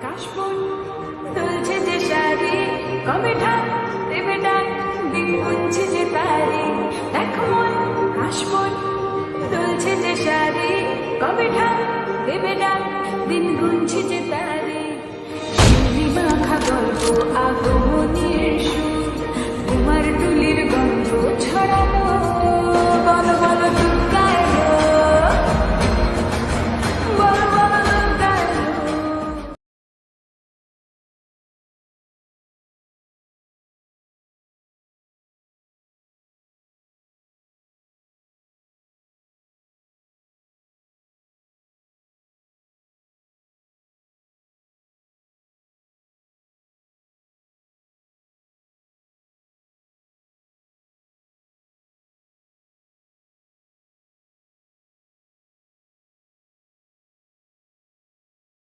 কাশবন তুলছে যে শাড়ি, কবে ঢাক দেবে ডাক, দিন গুনছে যে তারি। দেখ মন কাশবন তুলছে যে শাড়ি, কবে ঢাক দেবে ডাক, দিন গুনছে যে তারি। শিউলি মাখা গল্প আগমনের সুর, তোমার তুলির গন্ধ ছড়ানো